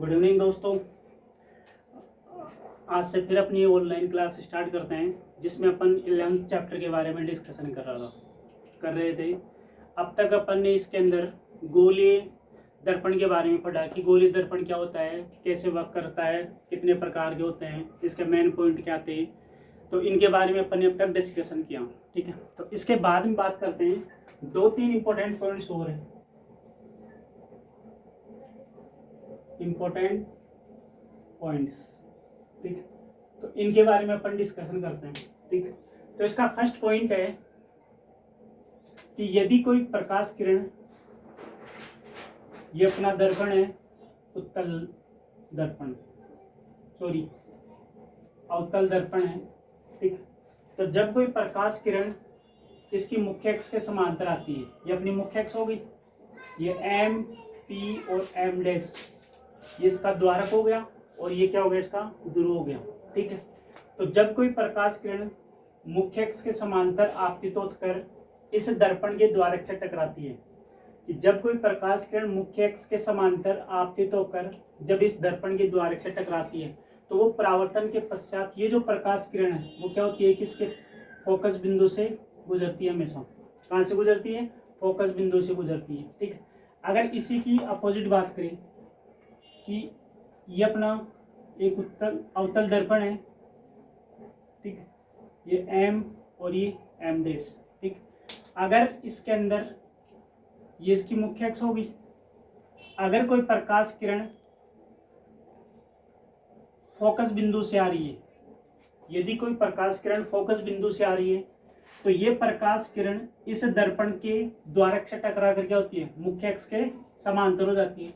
Good evening दोस्तों। आज से फिर अपनी ऑनलाइन क्लास स्टार्ट करते हैं जिसमें अपन 11th चैप्टर के बारे में डिस्कशन कर रहे थे। अब तक अपन ने इसके अंदर गोलीय दर्पण के बारे में पढ़ा कि गोलीय दर्पण क्या होता है, कैसे वर्क करता है, कितने प्रकार के होते हैं, इसके मेन पॉइंट क्या थे, तो इनके बारे में अपन ने अब तक डिस्कशन किया। ठीक है, तो इसके बाद में बात करते हैं 2-3 इंपॉर्टेंट पॉइंट्स और हैं, इंपॉर्टेंट पॉइंट्स। ठीक, तो इनके बारे में अपन डिस्कशन करते हैं। ठीक, तो इसका फर्स्ट पॉइंट है कि यदि कोई प्रकाश किरण, ये अपना दर्पण है, उत्तल दर्पण, सॉरी अवतल दर्पण है। ठीक, तो जब कोई प्रकाश किरण इसकी मुख्य अक्ष के समांतर आती है, ये अपनी मुख्य अक्ष होगी, ये एम, पी और एम डैश, ये इसका द्वारक हो गया और ये क्या हो गया, इसका ध्रुव हो गया। ठीक है, तो जब कोई प्रकाश किरण मुख्य अक्ष के समांतर आपतित होकर इस दर्पण के द्वारक से टकराती है, कि जब कोई प्रकाश किरण मुख्य अक्ष के समांतर आपतित होकर जब इस दर्पण के द्वारक से टकराती है तो वो परावर्तन के पश्चात ये जो प्रकाश किरण है वो क्या होती है कि इसके फोकस बिंदु से गुजरती है। हमेशा कहाँ से गुजरती है? फोकस बिंदु से गुजरती है। ठीक, अगर इसी की अपोजिट बात करें कि ये अपना एक अवतल दर्पण है, ठीक, ये एम और ये एम डैश। ठीक, अगर इसके अंदर ये इसकी मुख्य अक्ष होगी, अगर कोई प्रकाश किरण फोकस बिंदु से आ रही है, यदि कोई प्रकाश किरण फोकस बिंदु से आ रही है तो ये प्रकाश किरण इस दर्पण के द्वारक से टकरा कर क्या होती है, मुख्य अक्ष के समांतर हो जाती है।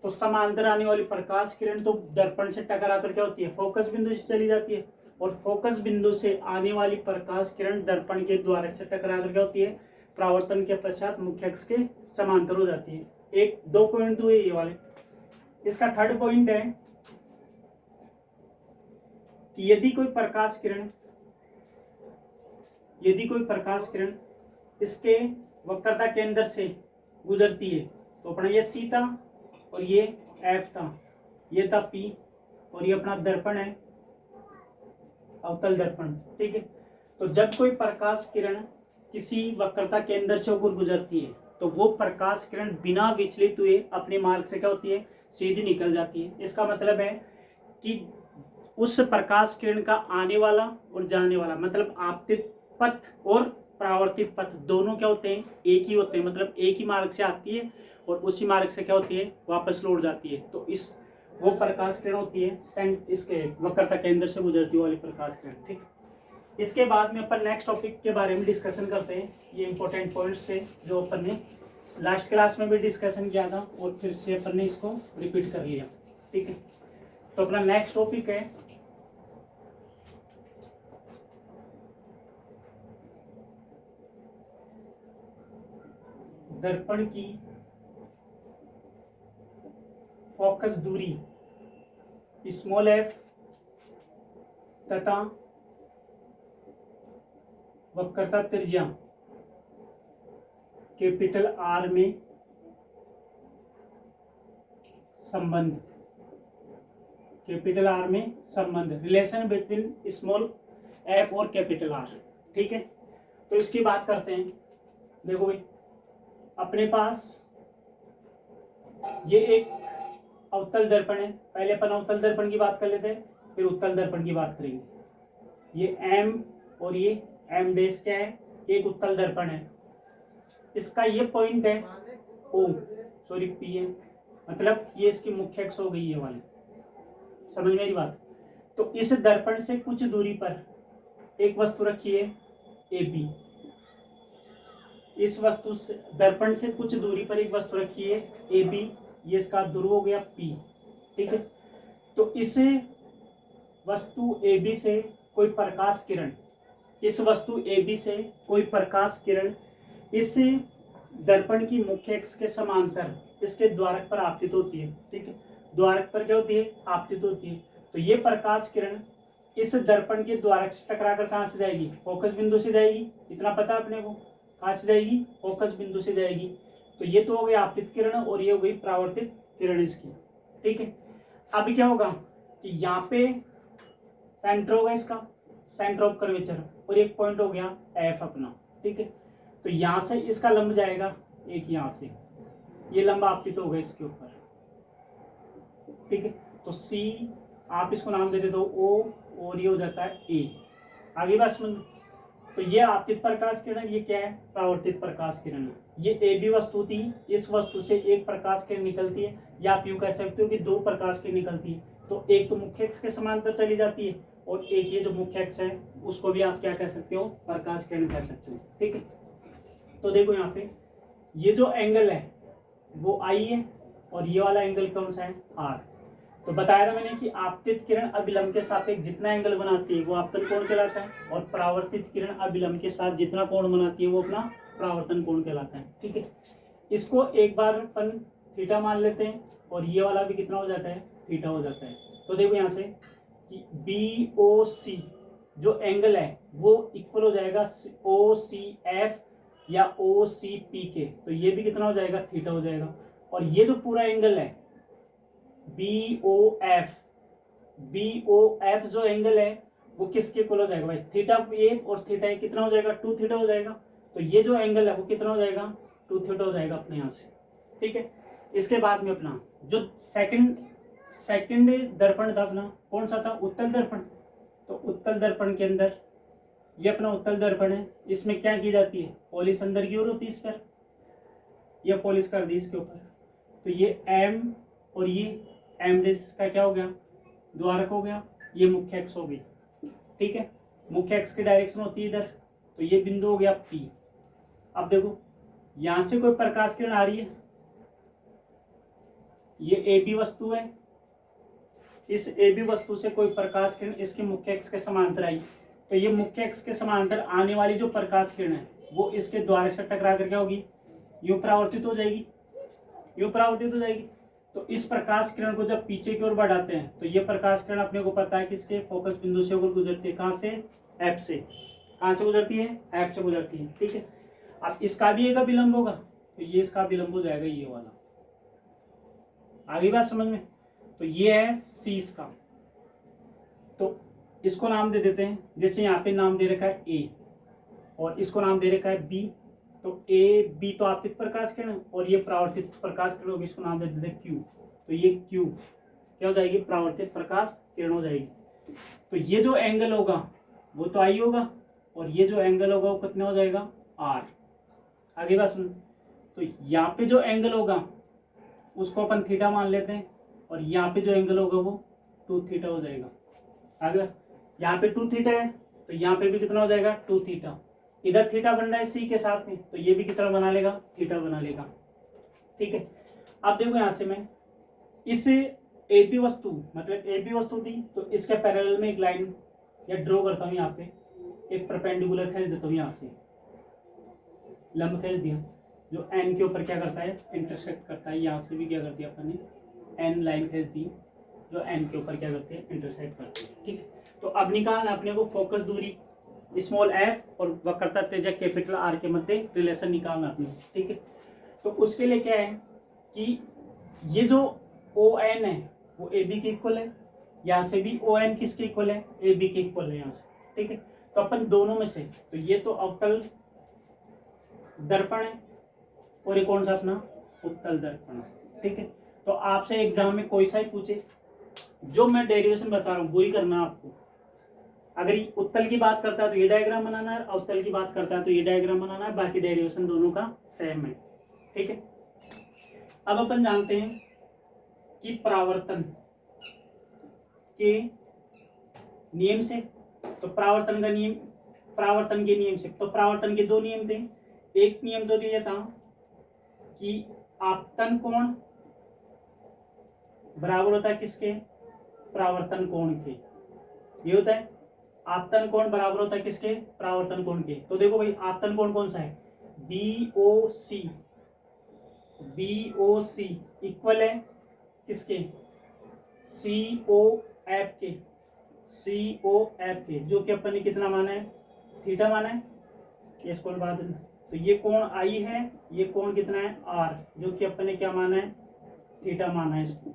तो समांतर आने वाली प्रकाश किरण तो दर्पण से टकरा कर क्या होती है, फोकस बिंदु से चली जाती है, और फोकस बिंदु से आने वाली प्रकाश किरण दर्पण के द्वारक से टकरा कर क्या होती है, परावर्तन के पश्चात मुख्य अक्ष के समांतर हो जाती है। एक दो पॉइंट हुए ये वाले। इसका थर्ड पॉइंट है कि यदि कोई प्रकाश किरण इसके वक्रता केंद्र से गुजरती है, तो अपना ये सी था और ये एफ था, ये था पी और ये अपना दर्पण है, अवतल दर्पण। ठीक है, तो जब कोई प्रकाश किरण किसी वक्रता केंद्र से होकर गुजरती है तो वो प्रकाश किरण बिना विचलित हुए अपने मार्ग से क्या होती है, सीधी निकल जाती है। इसका मतलब है कि उस प्रकाश किरण का आने वाला और जाने वाला, मतलब आपतित पथ और परावर्तित पथ दोनों क्या होते हैं, एक ही होते हैं। मतलब एक ही मार्ग से आती है और उसी मार्ग से क्या होती है, वापस लौट जाती है। तो इस वो प्रकाश किरण होती है इसके वक्रता केंद्र से गुजरती वाली प्रकाश किरण। ठीक, इसके बाद में अपन नेक्स्ट टॉपिक के बारे में डिस्कशन करते हैं। ये इंपॉर्टेंट पॉइंट्स थे जो अपन ने लास्ट क्लास में भी डिस्कशन किया था और फिर से अपन ने इसको रिपीट कर लिया। ठीक है, तो अपना नेक्स्ट टॉपिक है दर्पण की फोकस दूरी स्मॉल एफ तथा वक्रता त्रिज्या कैपिटल आर में संबंध, कैपिटल आर में संबंध, रिलेशन बिटवीन स्मॉल एफ और कैपिटल आर। ठीक है, तो इसकी बात करते हैं। देखो भाई, अपने पास ये एक अवतल दर्पण है, पहले अपन अवतल दर्पण की बात कर लेते हैं, फिर उत्तल दर्पण की बात करेंगे। ये एम और ये एम डैश क्या है, एक उत्तल दर्पण है। इसका ये पॉइंट है ओ, सॉरी पी है, मतलब ये इसकी मुख्य अक्ष हो गई ये वाली, समझ मेरी बात। तो इस दर्पण से कुछ दूरी पर एक वस्तु रखी है ए बी, इस वस्तु से दर्पण से कुछ दूरी पर एक वस्तु रखी है ए बी, ये इसका ध्रुव हो गया पी। ठीक है, तो इस वस्तु ए बी से कोई प्रकाश किरण, इस वस्तु ए बी से कोई प्रकाश किरण इस दर्पण की मुख्य अक्ष के समांतर इसके द्वारक पर आपतित होती है। ठीक है, द्वारक पर क्या होती है, आपतित होती है। तो ये प्रकाश किरण इस दर्पण के द्वारक से टकराकर कहाँ से जाएगी, फोकस बिंदु से जाएगी। इतना पता अपने को, कहाँ से जाएगी, फोकस बिंदु से जाएगी। तो ये तो हो गई आपतित किरण और ये हो गई परावर्तित किरण इसकी। ठीक है, अब क्या होगा कि यहाँ पे सेंटर होगा इसका, सेंटर ऑफ कर्वेचर, और एक पॉइंट हो गया एफ अपना, ठीक है। तो यहाँ से इसका लंब जाएगा एक, यहाँ से ये लंब आपतित होगा इसके ऊपर, ठीक है। तो सी आप इसको नाम दे देते हो ओ, और ये हो जाता है ए। आगे बात समझ। तो ये आपतित प्रकाश किरण, ये क्या है, परावर्तित प्रकाश किरण। ये ए बी वस्तु थी, इस वस्तु से एक प्रकाश किरण निकलती है, या आप यूं कह सकते हो कि दो प्रकाश किरण निकलती है। तो एक तो मुख्य अक्ष के समांतर चली जाती है, और एक ये जो मुख्य अक्ष है उसको भी आप क्या कह सकते हो, प्रकाश किरण कह सकते हो, ठीक है। तो देखो यहाँ पे ये जो एंगल है वो आई है, और ये वाला एंगल कौन सा है, आर। तो बताया था मैंने कि आपतित किरण अभिलंब के सापेक्ष जितना एंगल बनाती है वो आपतन कोण कहलाता है, और परावर्तित किरण अभिलंब के साथ जितना कोण बनाती है वो अपना परावर्तन कोण कहलाता है, ठीक है। इसको एक बार अपन थीटा मान लेते हैं, और ये वाला भी कितना हो जाता है, थीटा हो जाता है। तो देखो यहाँ से कि बी ओ सी जो एंगल है वो इक्वल हो जाएगा ओ सी एफ या ओ सी पी के, तो ये भी कितना हो जाएगा, थीटा हो जाएगा। और ये जो पूरा एंगल है बी ओ एफ जो एंगल है वो किसके इक्वल हो जाएगा भाई, थीटा एक और थीटा एक कितना हो जाएगा, 2 थीटा हो जाएगा। तो ये जो एंगल है वो कितना हो जाएगा, 2 थीटा हो जाएगा अपने यहाँ से, ठीक है। इसके बाद में अपना जो सेकंड दर्पण था अपना कौन सा था, उत्तल दर्पण। तो उत्तल दर्पण के अंदर ये अपना उत्तल दर्पण है, इसमें क्या की जाती है, पॉलिश अंदर की ओर होती है इस पर, यह पॉलिश कर दी इसके ऊपर। तो ये एम और ये एम डेस का क्या हो गया, द्वारक हो गया, ये मुख्य अक्ष हो गई, ठीक है। मुख्य अक्ष की डायरेक्शन होती है इधर, तो ये बिंदु हो गया पी। अब देखो यहां से कोई प्रकाश किरण आ रही है, ये ए बी वस्तु है, इस ए बी वस्तु से कोई प्रकाश किरण इसके मुख्य अक्ष के समांतर आई, तो ये मुख्य अक्ष के समांतर आने वाली जो प्रकाश किरण है वो इसके द्वारक से टकरा कर क्या होगी, यूं परावर्तित हो जाएगी, यूं परावर्तित हो जाएगी। तो इस प्रकाश किरण को जब पीछे की ओर बढ़ाते हैं तो ये प्रकाश किरण अपने को पता है कि इसके फोकस बिंदु से होकर गुजरती है, कहां से, एफ से। कहां से गुजरती है, एफ से गुजरती है, ठीक है। अब इसका भी एक अभिलंब होगा, तो ये इसका अभिलंब हो जाएगा ये वाला। आगे बात समझ में। तो ये है सी इसका, तो इसको नाम दे देते हैं, जैसे यहाँ पे नाम दे रखा है ए और इसको नाम दे रखा है बी। तो ए बी तो आपतित प्रकाश किरण और ये परावर्तित प्रकाश किरण होगी, इसको नाम दे देते हैं क्यू। तो ये क्यू क्या हो जाएगी, परावर्तित प्रकाश किरण हो जाएगी। तो ये जो एंगल होगा वो तो आई होगा, और ये जो एंगल होगा वो कितना हो जाएगा, आर। आगे बात सुन। तो यहाँ पे जो एंगल होगा उसको अपन थीटा मान लेते हैं, और यहाँ पे जो एंगल होगा वो 2 थीटा हो जाएगा। आगे यहाँ पे 2 थीटा है, तो यहाँ पे भी कितना हो जाएगा, 2 थीटा। इधर थीटा बन रहा है सी के साथ में, तो ये भी कितना बना लेगा, थीटा बना लेगा, ठीक है। अब देखो यहाँ से मैं इस ए बी वस्तु, मतलब ए बी वस्तु थी, तो इसके पैरेलल में एक लाइन या ड्रॉ करता हूँ, यहाँ पे एक परपेंडिकुलर खींच देता हूँ, यहाँ से लंब खींच दिया जो एन के ऊपर क्या करता है, इंटरसेक्ट करता है। यहाँ से भी क्या कर दिया अपन ने, एन लाइन खींच दी जो एन के ऊपर क्या करते हैं, इंटरसेक्ट करते हैं, ठीक है। तो अब निकालना अपने को फोकस दूरी स्मॉल एफ और वक्रता त्रिज्या कैपिटल आर के मध्य रिलेशन निकालना अपने, ठीक है। तो उसके लिए क्या है कि ये जो ओ एन है वो ए बी के इक्वल है, यहाँ से भी ओ एन किसके इक्वल है, ए बी के इक्वल है यहाँ से, ठीक है। तो अपन दोनों में से, तो ये तो अवतल दर्पण है और ये कौन सा अपना उत्तल दर्पण है, ठीक है। तो आपसे एग्जाम में कोई सा ही पूछे, जो मैं डेरिवेशन बता रहा हूँ वही करना है आपको। अगर ये उत्तल की बात करता है तो ये डायग्राम बनाना है, अवतल की बात करता है तो ये डायग्राम बनाना है, बाकी डेरिवेशन दोनों का सेम है, ठीक है। अब अपन जानते हैं कि परावर्तन के नियम से, तो परावर्तन का नियम, परावर्तन के नियम से, तो परावर्तन के 2 नियम थे। एक नियम तो दिया था कि आपतन कोण बराबर होता है किसके, परावर्तन कोण के। ये होता है आपतन कोण बराबर होता है किसके, परावर्तन कोण के। तो देखो भाई आपतन कोण कौन सा है, बी ओ सी इक्वल है किसके, सी ओ एफ के, जो कि अपन ने कितना माना है, थीटा माना है। इस कोण बात, तो ये कोण आई है, ये कोण कितना है, आर, जो कि अपन ने क्या माना है, थीटा माना है इसको,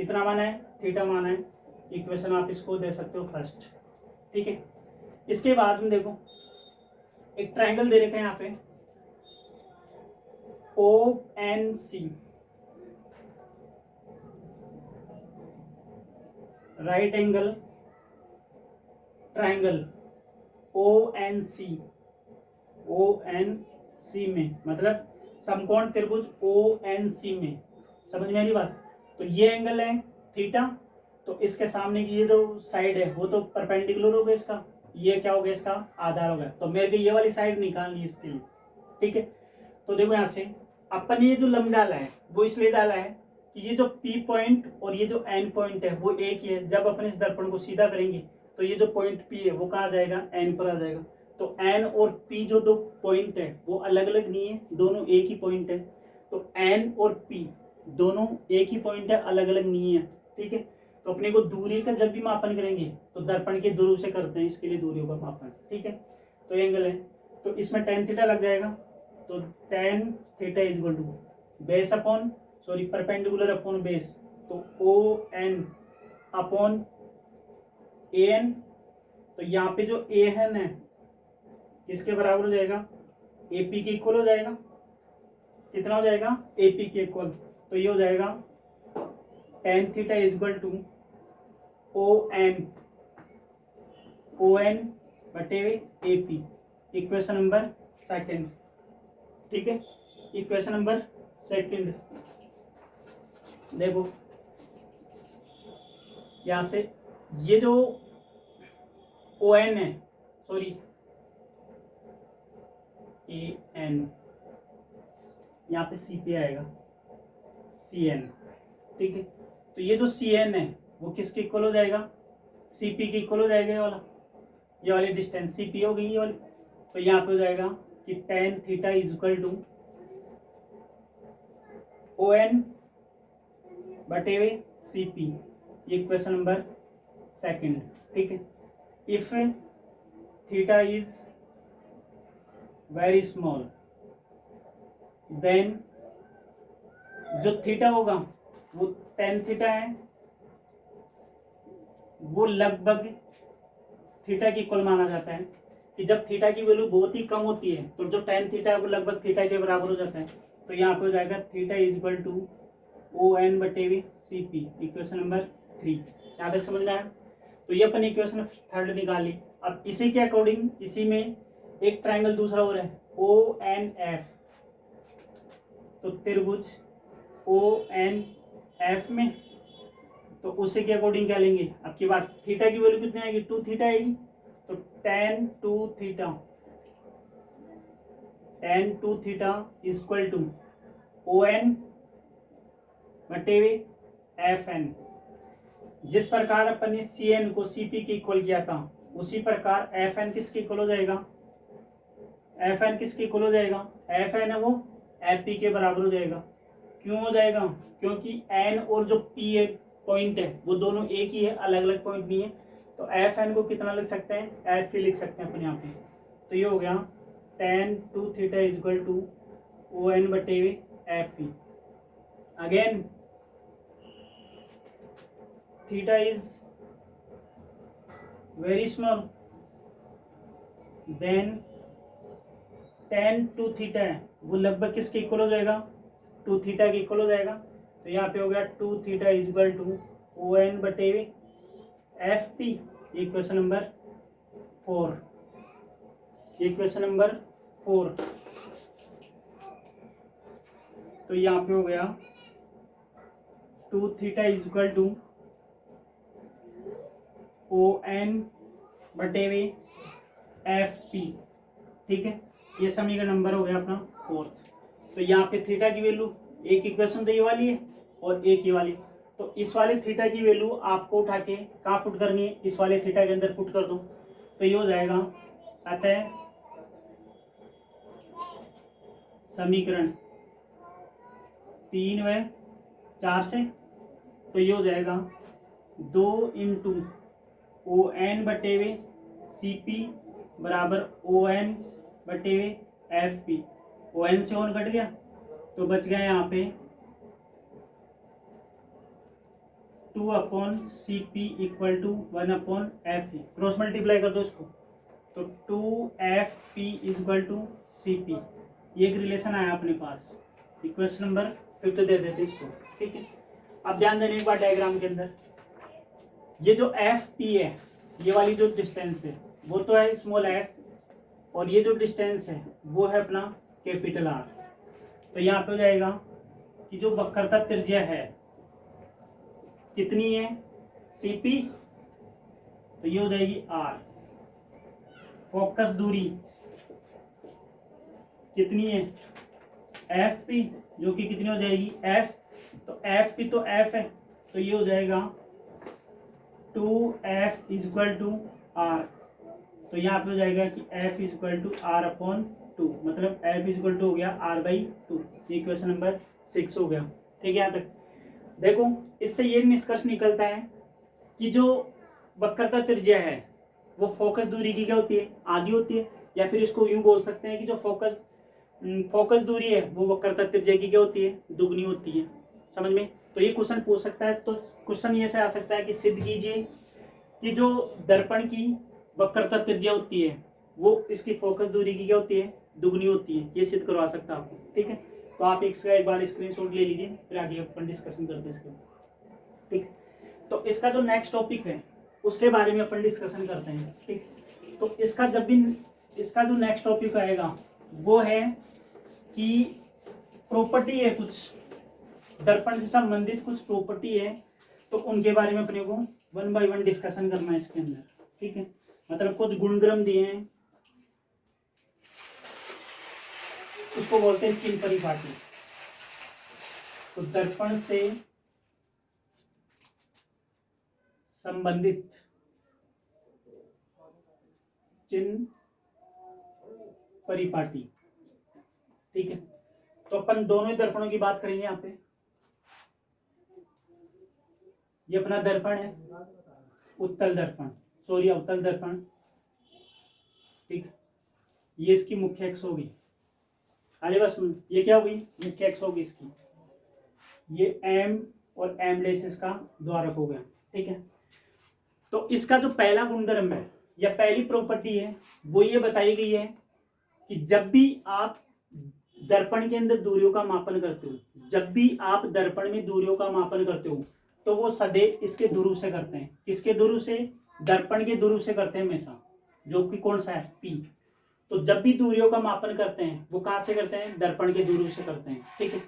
कितना माना है, थीटा माना है। इक्वेशन आप इसको दे सकते हो फर्स्ट, ठीक है। इसके बाद में देखो एक ट्राइंगल दे रखा है यहाँ पे ONC, right angle triangle ONC में, मतलब समकोण त्रिभुज ONC में, समझ में आ रही बात। तो ये एंगल है थीटा, तो इसके सामने की ये जो साइड है वो तो परपेंडिकुलर हो गया इसका, ये क्या हो गया इसका आधार हो गया। तो मेरे को ये वाली साइड निकालनी है इसके लिए, ठीक है। तो देखो यहाँ से अपन ये जो लंब डाला है वो इसलिए डाला है कि ये जो P पॉइंट और ये जो N पॉइंट है वो एक ही है। जब अपन इस दर्पण को सीधा करेंगे तो ये जो पॉइंट P है वो कहाँ आ जाएगा, N पर आ जाएगा। तो N और P जो दो पॉइंट है वो अलग अलग नहीं है, दोनों एक ही पॉइंट है। तो N और P दोनों एक ही पॉइंट है, अलग अलग नहीं है, ठीक है। तो अपने को दूरी का जब भी मापन करेंगे तो दर्पण के ध्रुव से करते हैं, इसके लिए दूरियों का मापन, ठीक है। तो एंगल है, तो इसमें tan थीटा लग जाएगा। तो tan theta is equal to base upon sorry perpendicular upon base, तो ON अपॉन AN। तो यहाँ पे जो AN है किसके बराबर हो जाएगा, AP के इक्वल हो जाएगा। कितना हो जाएगा, AP के इक्वल। तो ये हो जाएगा tan theta is equal to ON बटे हुए AP, इक्वेशन नंबर सेकंड, ठीक है। इक्वेशन नंबर सेकंड देखो यहां से ये जो ON है सॉरी AN, यहाँ पे CP आएगा CN, ठीक है। तो ये जो CN है वो किसके इक्वल हो जाएगा, CP के इक्वल हो जाएगा। ये वाली डिस्टेंस CP हो गई ये वाली। तो यहाँ पे हो जाएगा कि tan theta is equal to ON बटे हुए CP, ये इक्वेशन नंबर सेकंड, ठीक है। If theta is very small then जो थीटा होगा वो tan थीटा है वो लगभग थीटा की इक्वल माना जाता है कि जब थीटा की वैल्यू बहुत ही कम होती है तो जो tan थीटा है वो लगभग थीटा के बराबर हो जाता है। तो यहाँ पे हो जाएगा theta is equal to ON बटे हुए CP, इक्वेशन नंबर 3। यहाँ तक समझ में आया। तो ये अपन इक्वेशन थर्ड निकाली। अब इसी के अकॉर्डिंग इसी में एक ट्राइंगल दूसरा और है ONF। तो त्रिभुज ONF में तो उसी के अकॉर्डिंग क्या लेंगे, अब की बात थीटा की वैल्यू कितनी आएगी, 2 थीटा आएगी। तो tan 2 theta is equal to ON बटे हुए FN। जिस प्रकार अपन ने CN को CP के इक्वल किया था उसी प्रकार FN किसके इक्वल हो जाएगा, FN किसके इक्वल हो जाएगा, FN है वो FP के बराबर हो जाएगा। क्यों हो जाएगा, क्योंकि N और जो P है पॉइंट है वो दोनों एक ही है, अलग अलग पॉइंट नहीं है। तो FN को कितना लिख सकते हैं, FP लिख सकते हैं अपन यहाँ पे। तो ये हो गया tan 2 theta is equal to ON बटे हुए FP। Again theta is very small then tan 2 theta है वो लगभग किसके इक्वल हो जाएगा, 2 थीटा के इक्वल हो जाएगा। तो यहाँ पे हो गया 2 theta is equal to ON बटे हुए FP, equation number 4, equation number 4। तो यहाँ पे हो गया 2 theta is equal to ON बटे हुए FP, ठीक है। ये समीकरण नंबर हो गया अपना 4। तो यहाँ पे थीटा की वैल्यू एक इक्वेशन तो ये वाली है और एक ये वाली। तो इस वाले थीटा की वैल्यू आपको उठा के कहाँ पुट करनी है, इस वाले थीटा के अंदर पुट कर दो। तो ये हो जाएगा अतः समीकरण 3 व 4 से। तो ये हो जाएगा 2 इंटू ON बटे हुए CP बराबर ON बटे हुए FP। ON से ON कट गया तो बच गया यहाँ पे 2/Cp equal to 1/F। Cross multiply कर दो इसको, तो 2FP इक्वल टू CP। ये एक रिलेशन आया अपने पास। इक्वेशन नंबर 5 दे देते इसको, ठीक है। अब ध्यान देने एक बार डायग्राम के अंदर, ये जो FP है, ये वाली जो डिस्टेंस है वो तो है स्मॉल f, और ये जो डिस्टेंस है वो है अपना कैपिटल R। तो यहाँ पे हो जाएगा कि जो वक्रता त्रिज्या है कितनी है, CP, तो ये हो जाएगी R। फोकस दूरी कितनी है, FP, जो कि कितनी हो जाएगी F। तो FP तो F है, तो ये हो जाएगा 2F इक्वल टू R। तो यहाँ पे हो जाएगा कि F इक्वल टू R/2, मतलब F इक्वल टू हो गया R/2। ये क्वेश्चन नंबर 6 हो गया, ठीक है। यहाँ तक देखो, इससे ये निष्कर्ष निकलता है कि जो वक्रता त्रिज्या है वो फोकस दूरी की क्या होती है, आधी होती है, या फिर इसको यूं बोल सकते हैं कि जो फोकस दूरी है वो वक्रता त्रिज्या की क्या होती है, दुगनी होती है। समझ में? तो ये क्वेश्चन पूछ सकता है। तो क्वेश्चन ये से आ सकता है कि सिद्ध कीजिए कि जो दर्पण की वक्रता त्रिज्या होती है वो इसकी फोकस दूरी की क्या होती है, दुगनी होती है। ये सिद्ध करवा सकता है आपको, ठीक है। तो आप इसका एक बार स्क्रीनशॉट ले लीजिए, फिर आगे अपन डिस्कशन करते हैं इसके, ठीक। तो इसका जो नेक्स्ट टॉपिक है उसके बारे में अपन डिस्कशन करते हैं, ठीक। तो इसका जब भी इसका जो नेक्स्ट टॉपिक आएगा वो है कि प्रॉपर्टी है, कुछ दर्पण से संबंधित कुछ प्रॉपर्टी है, तो उनके बारे में अपने को 1 बाय 1 डिस्कशन करना है इसके अंदर, ठीक है। मतलब कुछ गुणधर्म दिए हैं, उसको बोलते हैं चिन्ह परिपाटी। तो दर्पण से संबंधित चिन्ह परिपाटी, ठीक है। तो अपन दोनों ही दर्पणों की बात करेंगे यहाँ पे। ये अपना दर्पण है, उत्तल दर्पण, सॉरी अवतल दर्पण, ठीक। ये इसकी मुख्य अक्ष होगी। अरे बस ये क्या होगी, मुख्य अक्ष होगी इसकी। ये M और M डैश इसका द्वारक हो गया, ठीक है। तो इसका जो पहला गुणधर्म है या पहली प्रॉपर्टी है वो ये बताई गई है कि जब भी आप दर्पण के अंदर दूरियों का मापन करते हो, जब भी आप दर्पण में दूरियों का मापन करते हो तो वो सदैव इसके ध्रुव से करते हैं। किसके ध्रुव से, दर्पण के ध्रुव से करते हैं हमेशा, जो कि कौन सा है, P। तो जब भी दूरियों का मापन करते हैं वो कहां से करते हैं, दर्पण के ध्रुव से करते हैं, ठीक है।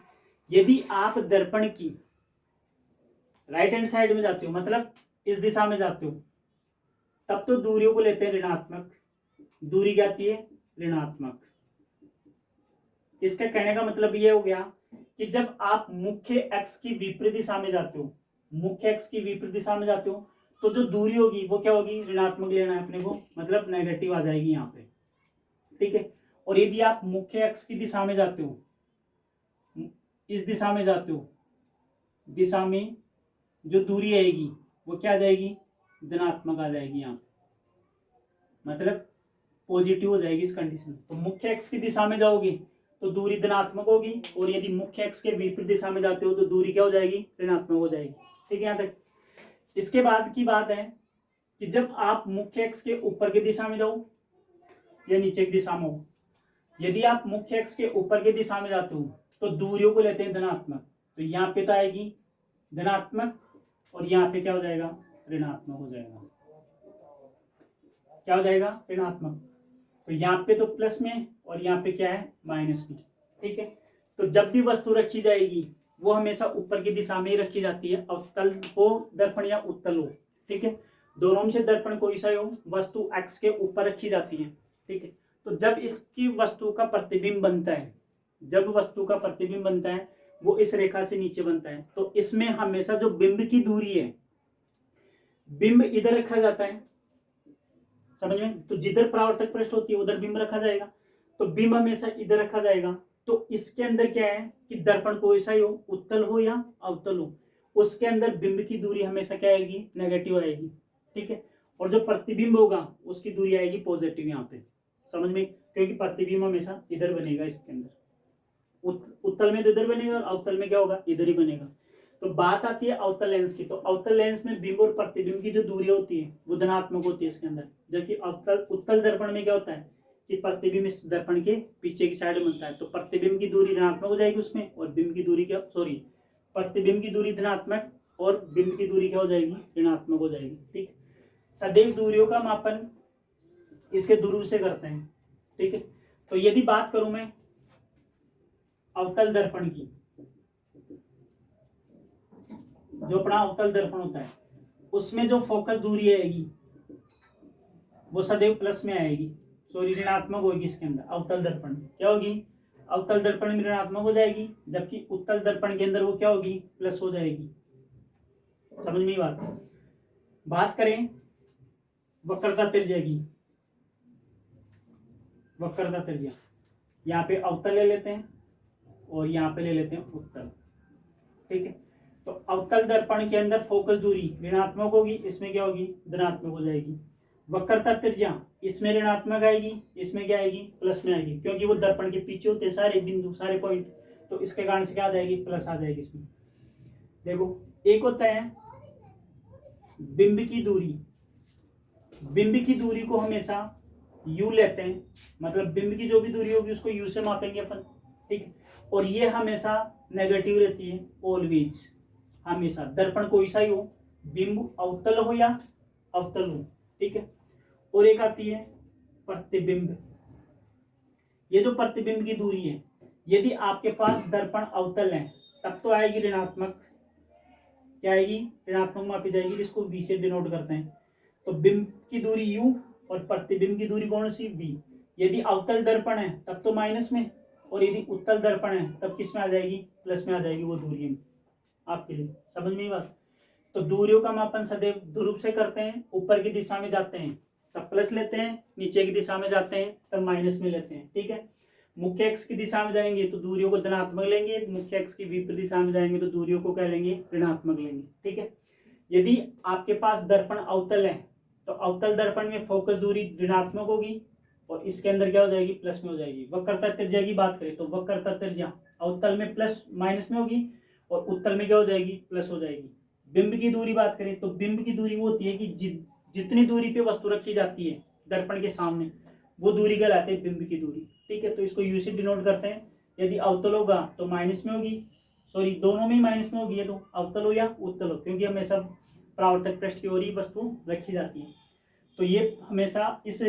यदि आप दर्पण की राइट हैंड साइड में जाते हो, मतलब इस दिशा में जाते हो, तब तो दूरियों को लेते हैं ऋणात्मक। दूरी क्या आती है, ऋणात्मक। इसका कहने का मतलब ये हो गया कि जब आप मुख्य अक्ष की विपरीत दिशा में जाते हो, मुख्य अक्ष की विपरीत दिशा में जाते हो, तो जो दूरी होगी वो क्या होगी, ऋणात्मक लेना है अपने को, मतलब नेगेटिव आ जाएगी यहाँ पे, ठीक है। और यदि आप मुख्य अक्ष की दिशा में जाते हो, इस दिशा में जाते हो, दिशा में जो दूरी आएगी वो क्या आ जाएगी, धनात्मक आ जाएगी यहाँ पे, मतलब पॉजिटिव हो जाएगी इस कंडीशन। तो मुख्य अक्ष की दिशा में जाओगे तो दूरी धनात्मक होगी, और यदि मुख्य अक्ष के विपरीत दिशा में जाते हो तो दूरी क्या हो जाएगी, ऋणात्मक हो जाएगी, ठीक है। यहाँ तक। इसके बाद की बात है कि जब आप मुख्य अक्ष के ऊपर की दिशा में जाओ या नीचे की दिशा में हो, यदि आप मुख्य अक्ष के ऊपर की दिशा में जाते हो तो दूरियों को लेते हैं धनात्मक। तो यहाँ पे तो आएगी धनात्मक, और यहाँ पे क्या हो जाएगा, ऋणात्मक हो जाएगा। क्या हो जाएगा, ऋणात्मक। तो यहाँ पे तो प्लस में और यहाँ पे क्या है, माइनस में, ठीक है। तो जब भी वस्तु रखी जाएगी वो हमेशा ऊपर की दिशा में ही रखी जाती है, अवतल हो दर्पण या उत्तल हो, ठीक है। दोनों में से दर्पण कोई सा हो, वस्तु अक्ष के ऊपर रखी जाती है, ठीक है। तो जब इसकी वस्तु का प्रतिबिंब बनता है, जब वस्तु का प्रतिबिंब बनता है वो इस रेखा से नीचे बनता है, तो इसमें हमेशा जो बिंब की दूरी है, बिंब इधर रखा जाता है, समझ में। तो जिधर परावर्तक पृष्ठ होती है उधर बिंब रखा जाएगा, तो बिंब हमेशा इधर रखा जाएगा। तो इसके अंदर क्या है कि दर्पण कोई सा ही हो, उत्तल हो या अवतल हो, उसके अंदर बिंब की दूरी हमेशा क्या आएगी, नेगेटिव आएगी, ठीक है। और जो प्रतिबिंब होगा उसकी दूरी आएगी पॉजिटिव यहाँ पे, समझ में, क्योंकि प्रतिबिंब हमेशा इधर बनेगा, इसके अंदर उत्तल में तो इधर बनेगा और अवतल में क्या होगा, इधर ही बनेगा। तो बात आती है अवतल लेंस की। तो अवतल लेंस में बिंब और प्रतिबिंब की जो दूरी होती है वो धनात्मक होती है इसके अंदर, जबकि उत्तल दर्पण में क्या होता है कि प्रतिबिंब इस दर्पण के पीछे की साइड बनता है, तो प्रतिबिंब की दूरी ऋणात्मक हो जाएगी उसमें, और बिंब की दूरी क्या, सॉरी, प्रतिबिंब की दूरी धनात्मक और बिंब की दूरी क्या हो जाएगी, ऋणात्मक हो जाएगी। ठीक, सदैव दूरियों का मापन इसके ध्रुव से करते हैं। ठीक है, तो यदि बात करूं मैं अवतल दर्पण की, जो अपना अवतल दर्पण होता है उसमें जो फोकस दूरी आएगी वो सदैव प्लस में आएगी, सॉरी ऋणात्मक होगी इसके अंदर। अवतल दर्पण क्या होगी, अवतल दर्पण में ऋणात्मक हो जाएगी, जबकि उत्तल दर्पण के अंदर वो क्या होगी, प्लस हो जाएगी। समझ में बात करें वक्रता त्रिज्या की, वक्रता त्रिज्या यहाँ पे अवतल ले लेते हैं और यहाँ पे ले लेते हैं उत्तल। ठीक है, तो अवतल दर्पण के अंदर फोकस दूरी ऋणात्मक होगी, इसमें क्या होगी, धनात्मक हो जाएगी। वक्रता त्रिज्या इसमें ऋणात्मक आएगी, इसमें क्या आएगी, प्लस में आएगी, क्योंकि वो दर्पण के पीछे होते हैं सारे बिंदु, सारे पॉइंट, तो इसके कारण से क्या आ जाएगी, प्लस आ जाएगी इसमें। देखो एक होता है बिंब की दूरी, बिंब की दूरी को हमेशा u लेते हैं, मतलब बिंब की जो भी दूरी होगी उसको u से मापेंगे अपन। ठीक, और ये हमेशा नेगेटिव रहती है, ऑलवेज, हमेशा, दर्पण कोई सा ही हो, बिंब अवतल हो या अवतल हो। ठीक है, और एक आती है प्रतिबिंब। ये जो प्रतिबिंब की दूरी है, यदि आपके पास दर्पण अवतल है तब तो आएगी ऋणात्मक, क्या आएगी, ऋणात्मक मापी जाएगी, जिसको v से डिनोट करते हैं। तो बिंब की दूरी u और प्रतिबिंब की दूरी कौन सी, v। यदि अवतल दर्पण है तब तो माइनस में, और यदि उत्तल दर्पण है तब किस में आ जाएगी, प्लस में आ जाएगी वो दूरी आपके लिए। समझ में बात। तो दूरियों का मापन सदैव ध्रुव से करते हैं, ऊपर की दिशा में जाते हैं तब प्लस लेते हैं, नीचे की दिशा में जाते हैं तब माइनस में लेते हैं। ठीक है, मुख्य एक्स की दिशा में जाएंगे तो दूरियों को धनात्मक लेंगे, मुख्य एक्स की विपरीत दिशा में जाएंगे तो दूरियों को क्या लेंगे, ऋणात्मक लेंगे। ठीक है, यदि आपके पास दर्पण अवतल है तो अवतल दर्पण में फोकस दूरी ऋणात्मक होगी और इसके अंदर क्या हो जाएगी, प्लस में हो जाएगी। वक्रता त्रिज्या की बात करें तो वक्रता त्रिज्या अवतल में प्लस माइनस में होगी और उत्तल में क्या हो जाएगी, प्लस हो जाएगी। बिंब की दूरी बात करें तो बिंब की दूरी वो होती है कि जितनी दूरी पे वस्तु रखी जाती है दर्पण के सामने वो दूरी कहलाती है बिंब की दूरी। ठीक है, तो इसको यू से डिनोट करते हैं। यदि अवतल होगा तो माइनस में होगी, सॉरी दोनों में ही माइनस में होगी, ये तो अवतल हो या उत्तल हो, क्योंकि हमेशा परावर्तक पृष्ठ की ओर ही वस्तु रखी जाती है, तो ये हमेशा इस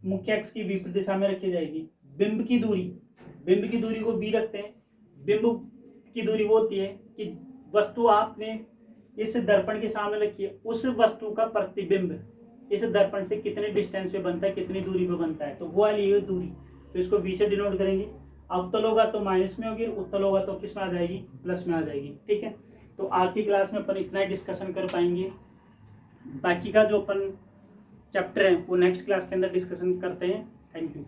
मुख्य अक्ष की विपरीत दिशा में रखी जाएगी। बिंब की दूरी को बी रखते हैं। बिंब की दूरी वो होती है कि वस्तु आपने इस दर्पण के सामने रखी है, उस वस्तु का प्रतिबिंब इस दर्पण से कितने डिस्टेंस पे बनता है, कितनी दूरी पे बनता है, तो वो वाली है दूरी, तो इसको v से डिनोट करेंगे। अवतल होगा तो माइनस में होगी, उत्तल होगा तो किस में आ जाएगी, प्लस में आ जाएगी। ठीक है, तो आज की क्लास में अपन इतना ही डिस्कशन कर पाएंगे, बाकी का जो अपन चैप्टर है वो नेक्स्ट क्लास के अंदर डिस्कशन करते हैं। Thank you.